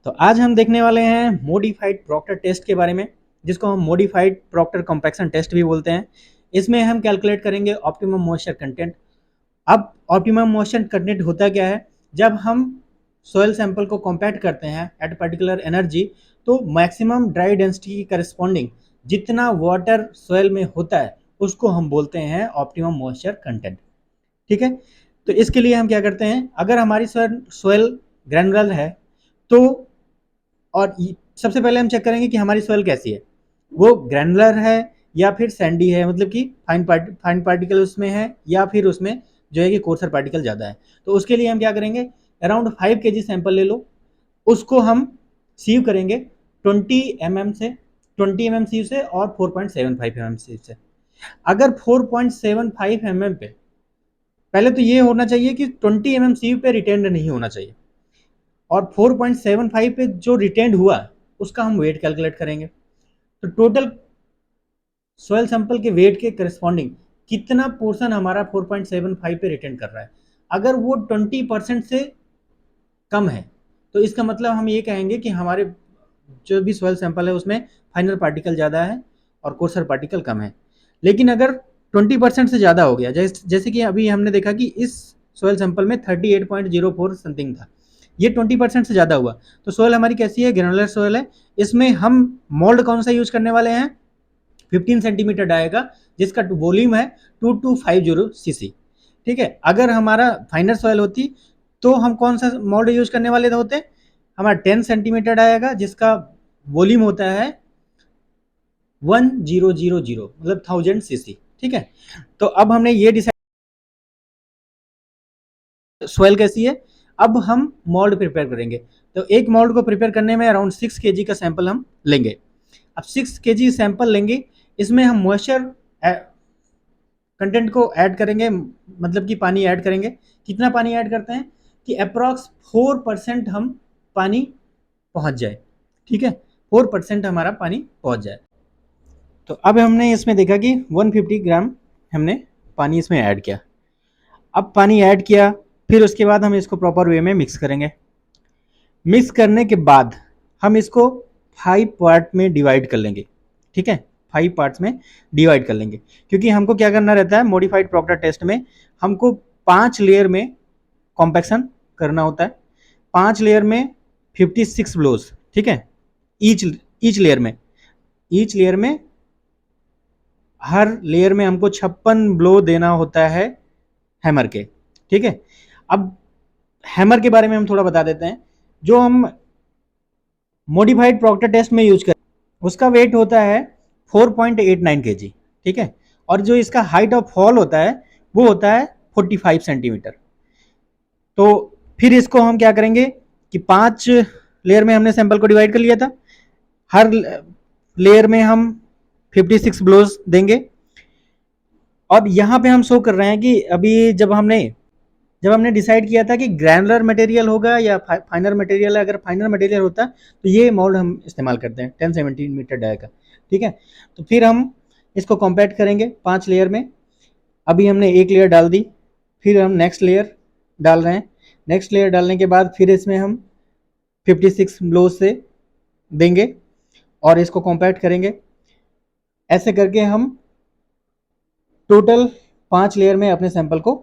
तो आज हम देखने वाले हैं मॉडिफाइड प्रॉक्टर टेस्ट के बारे में, जिसको हम मॉडिफाइड प्रॉक्टर कॉम्पैक्शन टेस्ट भी बोलते हैं। इसमें हम कैलकुलेट करेंगे ऑप्टिमम मॉइस्चर कंटेंट। अब ऑप्टिमम मॉइस्चर कंटेंट होता क्या है? जब हम सॉइल सैंपल को कॉम्पैक्ट करते हैं एट पर्टिकुलर एनर्जी, तो मैक्सिमम ड्राई डेंसिटी की करस्पॉन्डिंग जितना वाटर सॉइल में होता है उसको हम बोलते हैं ऑप्टिमम मॉइस्चर कंटेंट। ठीक है, तो इसके लिए हम क्या करते हैं, अगर हमारी सॉइल ग्रैनुलर है तो और सबसे पहले हम चेक करेंगे कि हमारी सॉइल कैसी है, वो ग्रैनुलर है या फिर सैंडी है, मतलब कि फाइन पार्टिकल उसमें है या फिर उसमें जो है कि कोर्सर पार्टिकल ज़्यादा है। तो उसके लिए हम क्या करेंगे, अराउंड 5 kg सैंपल ले लो, उसको हम सीव करेंगे 20 mm से, 20 mm सीव से और 4.75 mm सीव से। अगर 4.75 mm पे, पहले तो ये होना चाहिए कि 20 mm सीव पे रिटेंड नहीं होना चाहिए, और 4.75 पे जो रिटेंड हुआ उसका हम वेट कैलकुलेट करेंगे। तो टोटल सॉइल सैंपल के वेट के करस्पॉन्डिंग कितना पोर्शन हमारा 4.75 पे रिटेंड कर रहा है। अगर वो 20% से कम है तो इसका मतलब हम ये कहेंगे कि हमारे जो भी सॉइल सैंपल है उसमें फाइनल पार्टिकल ज़्यादा है और कोर्सर पार्टिकल कम है। लेकिन अगर 20% से ज़्यादा हो गया, जैसे कि अभी हमने देखा कि इस सॉइल सैंपल में 38.04 समथिंग था, ये 20% से ज़्यादा हुआ, तो सॉइल हमारी कैसी है? ग्रेनुलर सॉइल है। इसमें हम मोल्ड कौन सा यूज करने वाले हैं? 15 सेंटीमीटर डाई का, जिसका वॉल्यूम है 2250 सीसी। ठीक है, अगर हमारा फाइनर सॉइल होती तो हम कौन सा मोल्ड यूज करने वाले होते? हमारा 10 सेंटीमीटर डाई का, जिसका वॉल्यूम होता है 1000, मतलब 1000 सीसी। ठीक है, तो अब हमने ये डिसाइड सॉइल कैसी है, अब हम मोल्ड प्रिपेयर करेंगे। तो एक मोल्ड को प्रिपेयर करने में अराउंड 6 kg का सैंपल हम लेंगे। अब 6 kg सैंपल लेंगे, इसमें हम मॉइस्चर कंटेंट को ऐड करेंगे, मतलब कि पानी ऐड करेंगे। कितना पानी ऐड करते हैं कि अप्रॉक्स 4% हम पानी पहुंच जाए। ठीक है, 4% हमारा पानी पहुंच जाए। तो अब हमने इसमें देखा कि 150 ग्राम हमने पानी इसमें ऐड किया। अब पानी ऐड किया, फिर उसके बाद हम इसको प्रॉपर वे में मिक्स करेंगे। मिक्स करने के बाद हम इसको 5 पार्ट में डिवाइड कर लेंगे। ठीक है, 5 पार्ट्स में डिवाइड कर लेंगे, क्योंकि हमको क्या करना रहता है मॉडिफाइड प्रॉक्टर टेस्ट में, हमको 5 लेयर में कॉम्पैक्शन करना होता है। 5 लेयर में 56 ब्लोज। ठीक है, ईच लेयर में हर लेयर में हमको 56 ब्लो देना होता है हैमर के। ठीक है, अब हैमर के बारे में हम थोड़ा बता देते हैं। जो हम मॉडिफाइड प्रॉक्टर टेस्ट में यूज करें उसका वेट होता है 4.89 kg। ठीक है, और जो इसका हाइट ऑफ फॉल होता है वो होता है 45 सेंटीमीटर। तो फिर इसको हम क्या करेंगे कि 5 लेयर में हमने सैंपल को डिवाइड कर लिया था, हर लेयर में हम 56 ब्लोज देंगे। और यहाँ पे हम शो कर रहे हैं कि अभी जब हमने डिसाइड किया था कि ग्रैनुलर मटेरियल होगा या फाइनर मटेरियल है, अगर फाइनर मटेरियल होता तो ये मोल्ड हम इस्तेमाल करते हैं 10 सेंटीमीटर डाई का। ठीक है, तो फिर हम इसको कॉम्पैक्ट करेंगे 5 लेयर में। अभी हमने एक लेयर डाल दी, फिर हम नेक्स्ट लेयर डाल रहे हैं। नेक्स्ट लेयर डालने के बाद फिर इसमें हम 56 ब्लो से देंगे और इसको कॉम्पैक्ट करेंगे। ऐसे करके हम टोटल 5 लेयर में अपने सैंपल को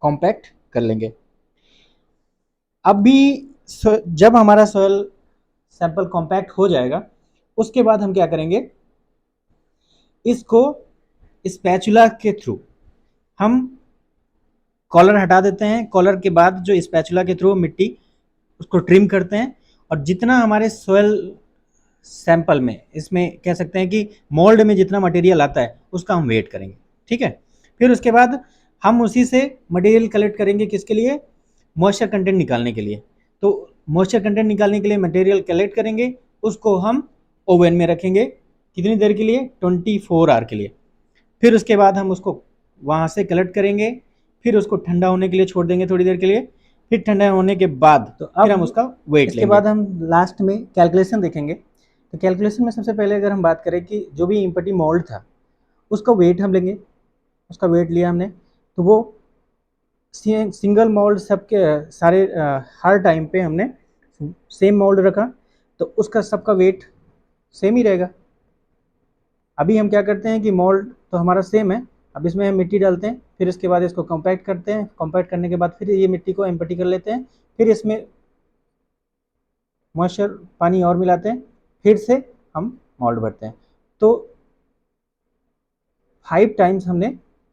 कॉम्पैक्ट कर लेंगे। अभी जब हमारा सॉइल सैंपल कॉम्पैक्ट हो जाएगा, उसके बाद हम क्या करेंगे, इसको स्पैचुला के थ्रू हम कॉलर हटा देते हैं। कॉलर के बाद जो स्पैचुला के थ्रू मिट्टी उसको ट्रिम करते हैं, और जितना हमारे सॉइल सैंपल में, इसमें कह सकते हैं कि मोल्ड में जितना मटेरियल आता है उसका हम वेट करेंगे। ठीक है, फिर उसके बाद हम उसी से मटेरियल कलेक्ट करेंगे, किसके लिए? मॉइस्चर कंटेंट निकालने के लिए। तो मॉइस्चर कंटेंट निकालने के लिए मटेरियल कलेक्ट करेंगे, उसको हम ओवन में रखेंगे। कितनी देर के लिए? 24 आवर के लिए। फिर उसके बाद हम उसको वहाँ से कलेक्ट करेंगे, फिर उसको ठंडा होने के लिए छोड़ देंगे थोड़ी देर के लिए। फिर ठंडा होने के बाद तो फिर हम उसका वेट लेंगे। इसके बाद हम लास्ट में कैलकुलेशन देखेंगे। तो कैलकुलेशन में सबसे पहले अगर हम बात करें कि जो भी इम्पटी मोल्ड था उसका वेट हम लेंगे। उसका वेट लिया हमने, तो वो सिंगल मोल्ड सबके सारे हर टाइम पे हमने सेम मोल्ड रखा तो उसका सबका वेट सेम ही रहेगा। अभी हम क्या करते हैं कि मोल्ड तो हमारा सेम है, अब इसमें हम मिट्टी डालते हैं, फिर इसके बाद इसको कॉम्पैक्ट करते हैं, कॉम्पैक्ट करने के बाद फिर ये मिट्टी को एम्प्टी कर लेते हैं, फिर इसमें मॉइस्चर पानी और मिलाते हैं, फिर से हम मोल्ड भरते हैं। तो 5 टाइम्स हमने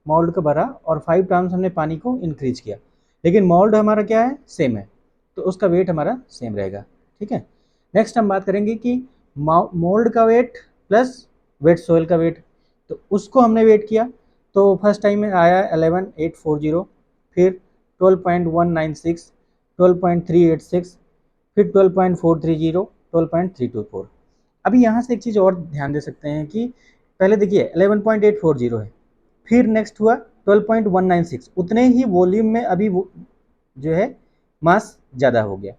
मोल्ड को भरा और 5 टाइम्स हमने पानी को इंक्रीज किया, लेकिन मोल्ड हमारा क्या है, सेम है, तो उसका वेट हमारा सेम रहेगा। ठीक है, नेक्स्ट हम बात करेंगे कि मोल्ड का वेट प्लस वेट सोइल का वेट, तो उसको हमने वेट किया, तो फर्स्ट टाइम में आया 11840, फिर 12.196, 12.386, फिर 12.430, 12.324। अभी यहाँ से एक चीज़ और ध्यान दे सकते हैं कि पहले देखिए 11.840 है, फिर नेक्स्ट हुआ 12.196, उतने ही वॉल्यूम में अभी वो जो है मास ज़्यादा हो गया।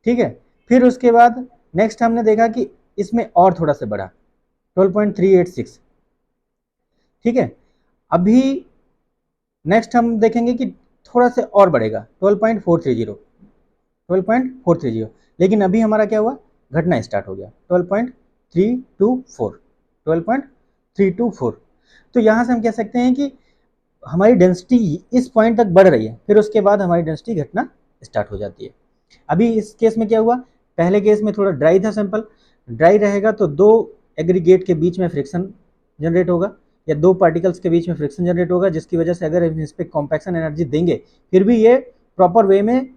ठीक है, फिर उसके बाद नेक्स्ट हमने देखा कि इसमें और थोड़ा सा बढ़ा 12.386। ठीक है, अभी नेक्स्ट हम देखेंगे कि थोड़ा सा और बढ़ेगा 12.430, 12.430, लेकिन अभी हमारा क्या हुआ, घटना स्टार्ट हो गया 12.324, 12.324। तो यहाँ से हम कह सकते हैं कि हमारी डेंसिटी इस पॉइंट तक बढ़ रही है, फिर उसके बाद हमारी डेंसिटी घटना स्टार्ट हो जाती है। अभी इस केस में क्या हुआ, पहले केस में थोड़ा ड्राई था सैंपल, ड्राई रहेगा तो दो एग्रीगेट के बीच में फ्रिक्शन जनरेट होगा या दो पार्टिकल्स के बीच में फ्रिक्शन जनरेट होगा, जिसकी वजह से अगर इस पर कॉम्पैक्शन एनर्जी देंगे फिर भी ये प्रॉपर वे में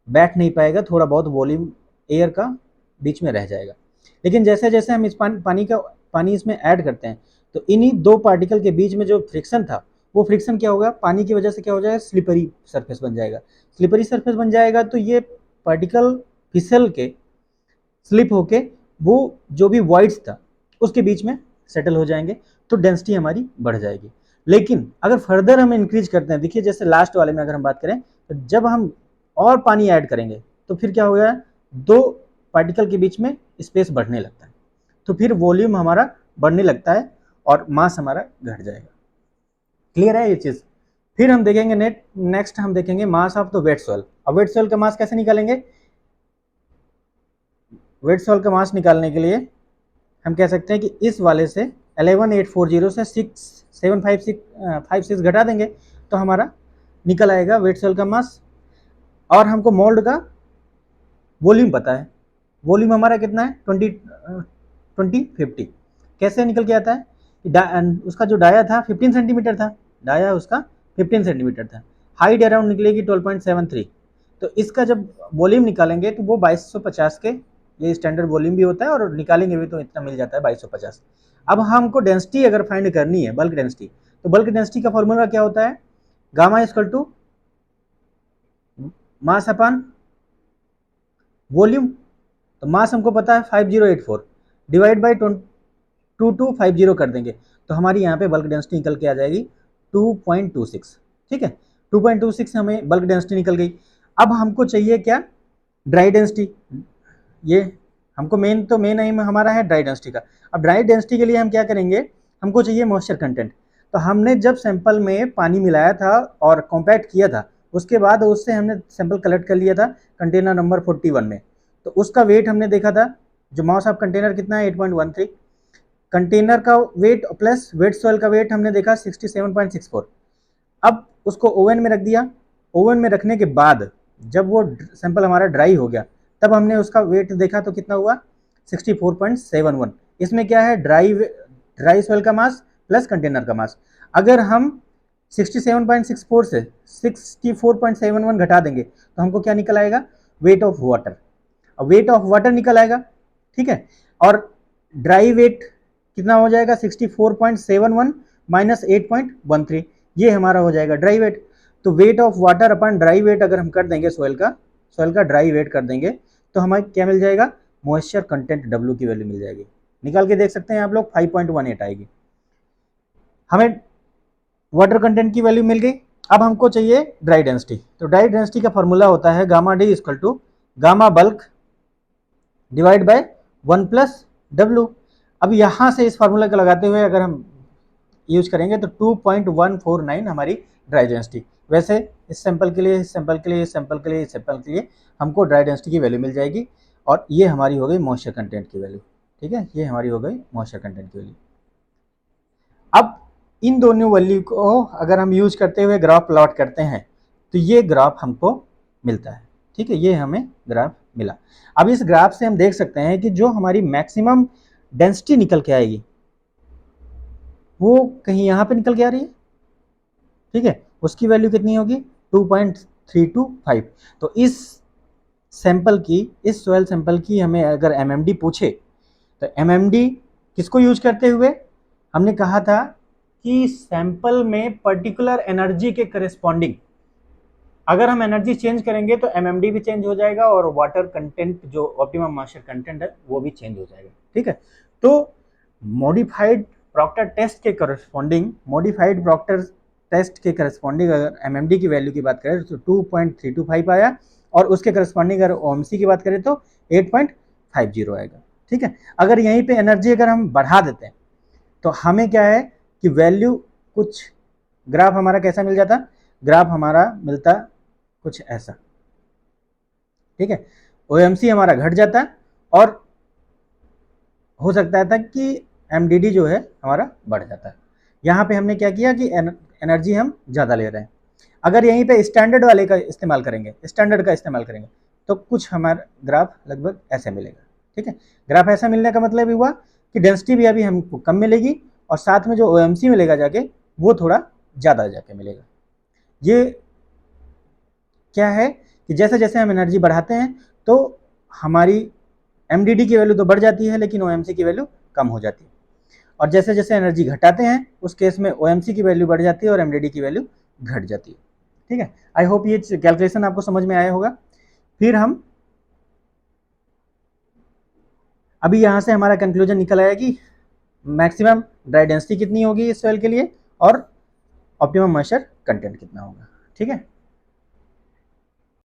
बैठ नहीं पाएगा, थोड़ा बहुत वॉल्यूम एयर का बीच में रह जाएगा। लेकिन जैसे जैसे हम इस पानी इसमें ऐड करते हैं तो इन्हीं दो पार्टिकल के बीच में जो फ्रिक्शन था वो फ्रिक्शन क्या होगा, पानी की वजह से क्या हो जाएगा, स्लिपरी सरफेस बन जाएगा। स्लिपरी सरफेस बन जाएगा तो ये पार्टिकल फिसल के स्लिप होके वो जो भी वॉइड्स था उसके बीच में सेटल हो जाएंगे, तो डेंसिटी हमारी बढ़ जाएगी। लेकिन अगर फर्दर हम इंक्रीज करते हैं, देखिए जैसे लास्ट वाले में अगर हम बात करें तो जब हम और पानी ऐड करेंगे तो फिर क्या होगा, दो पार्टिकल के बीच में स्पेस बढ़ने लगता है, तो फिर वॉल्यूम हमारा बढ़ने लगता है और मास हमारा घट जाएगा। क्लियर है ये चीज। फिर हम देखेंगे नेक्स्ट हम देखेंगे mass of the wait soil. अब वेट सॉइल का मास कैसे निकालेंगे, वेट सॉइल का मास निकालने के लिए हम कह सकते हैं कि इस वाले से 11840 से 6756 घटा देंगे तो हमारा निकल आएगा वेट सॉइल का मास। और हमको मोल्ड का वॉल्यूम पता है, वॉल्यूम हमारा कितना है 2050। कैसे निकल के आता है, उसका जो डाया था 15 सेंटीमीटर था, डाया उसका 15 सेंटीमीटर था, हाइट अराउंड निकलेगी 12.73। तो इसका जब वॉल्यूम निकालेंगे तो वो 2250 के, ये स्टैंडर्ड वॉल्यूम भी होता है और निकालेंगे भी तो इतना मिल जाता है 2250। अब हमको डेंसिटी अगर फाइंड करनी है, बल्क डेंसिटी, तो बल्क डेंसिटी का फॉर्मूला क्या होता है, gamma equal to mass upon volume. तो मास हमको पता है 5084 डिवाइड बाई 2250 कर देंगे तो हमारी यहाँ पे बल्क डेंसिटी निकल के आ जाएगी 2.26। ठीक है, 2.26 हमें बल्क डेंसिटी निकल गई। अब हमको चाहिए क्या, ड्राई डेंसिटी। ये हमको मेन एम हमारा है ड्राई डेंसिटी का। अब ड्राई डेंसिटी के लिए हम क्या करेंगे, हमको चाहिए मॉइस्चर कंटेंट। तो हमने जब सैंपल में पानी मिलाया था और कॉम्पैक्ट किया था, उसके बाद उससे हमने सैंपल कलेक्ट कर लिया था कंटेनर नंबर 41 में, तो उसका वेट हमने देखा था, जो मास ऑफ कंटेनर कितना है 8.13, कंटेनर का वेट प्लस वेट सॉइल का वेट हमने देखा 67.64। अब उसको ओवन में रख दिया, ओवन में रखने के बाद जब वो सैंपल हमारा ड्राई हो गया तब हमने उसका वेट देखा तो कितना हुआ 64.71। इसमें क्या है, ड्राई सॉइल का मास प्लस कंटेनर का मास। अगर हम 67.64 से 64.71 घटा देंगे तो हमको क्या निकल आएगा, वेट ऑफ वाटर। अब वेट ऑफ वाटर निकल आएगा, ठीक है, और ड्राई वेट कितना हो जाएगा 64.71 माइनस 8.13, ये हमारा हो जाएगा ड्राई वेट। तो weight of water upon dry weight अगर हम कर देंगे सॉइल का ड्राई वेट कर देंगे तो हमें क्या मिल जाएगा, मॉइस्चर कंटेंट W की वैल्यू मिल जाएगी, निकाल के देख सकते हैं आप लोग 5.18 आएगी। हमें वाटर कंटेंट की वैल्यू मिल गई। अब हमको चाहिए ड्राई डेंसिटी। तो ड्राई डेंसिटी का फॉर्मूला होता है gamma D equal to gamma bulk divide by 1 plus W। अब यहाँ से इस फार्मूला को लगाते हुए अगर हम यूज करेंगे तो 2.149 हमारी ड्राई डेंसिटी। वैसे इस सैंपल के लिए, इस सैंपल के लिए, इस सैंपल के लिए, इस सैंपल के लिए हमको ड्राई डेंसिटी की वैल्यू मिल जाएगी। और ये हमारी हो गई मॉइस्चर कंटेंट की वैल्यू। ठीक है, ये हमारी हो गई मॉइस्चर कंटेंट की वैल्यू। अब इन दोनों वैल्यू को अगर हम यूज करते हुए ग्राफ प्लॉट करते हैं तो ये ग्राफ हमको मिलता है। ठीक है, ये हमें ग्राफ मिला। अब इस ग्राफ से हम देख सकते हैं कि जो हमारी मैक्सिमम डेंसिटी निकल के आएगी वो कहीं यहाँ पे निकल के आ रही है। ठीक है, उसकी वैल्यू कितनी होगी 2.325। तो इस सैंपल की, इस सॉइल सैंपल की हमें अगर एमएमडी पूछे तो एमएमडी किसको यूज करते हुए, हमने कहा था कि सैंपल में पर्टिकुलर एनर्जी के करस्पॉन्डिंग अगर हम एनर्जी चेंज करेंगे तो एमएमडी भी चेंज हो जाएगा और वाटर कंटेंट जो ऑप्टिमम मॉइस्चर कंटेंट है वो भी चेंज हो जाएगा। ठीक है, तो मॉडिफाइड प्रॉक्टर टेस्ट के करस्पॉन्डिंग, मॉडिफाइड प्रॉक्टर टेस्ट के करस्पॉन्डिंग अगर एमएमडी की वैल्यू की बात करें तो 2.325 आया और उसके करस्पॉन्डिंग अगर ओएमसी की बात करें तो 8.50 आएगा। ठीक है, अगर यहीं पे एनर्जी अगर हम बढ़ा देते हैं तो हमें क्या है कि वैल्यू कुछ, ग्राफ हमारा कैसा मिल जाता, ग्राफ हमारा मिलता कुछ ऐसा। ठीक है, ओएमसी हमारा घट जाता और हो सकता था कि एमडीडी जो है हमारा बढ़ जाता है। यहाँ पे हमने क्या किया कि एनर्जी हम ज़्यादा ले रहे हैं। अगर यहीं पे स्टैंडर्ड वाले का इस्तेमाल करेंगे, स्टैंडर्ड का इस्तेमाल करेंगे तो कुछ हमारा ग्राफ लगभग ऐसे मिलेगा। ठीक है, ग्राफ ऐसा मिलने का मतलब हुआ कि डेंसिटी भी अभी हमको कम मिलेगी और साथ में जो ओएमसी मिलेगा जाके वो थोड़ा ज़्यादा जाके मिलेगा। ये क्या है कि जैसे जैसे हम एनर्जी बढ़ाते हैं तो हमारी एमडीडी की वैल्यू तो बढ़ जाती है लेकिन ओएमसी की वैल्यू कम हो जाती है, और जैसे जैसे एनर्जी घटाते हैं उस केस में ओएमसी की वैल्यू बढ़ जाती है और एमडीडी की वैल्यू घट जाती है। ठीक है, आई होप ये कैलकुलेशन आपको समझ में आया होगा। फिर हम अभी यहाँ से हमारा कंक्लूजन निकल आया कि मैक्सिमम ड्राई डेंसिटी कितनी होगी इस सॉइल के लिए और ऑप्टिमम मॉइस्चर कंटेंट कितना होगा। ठीक है।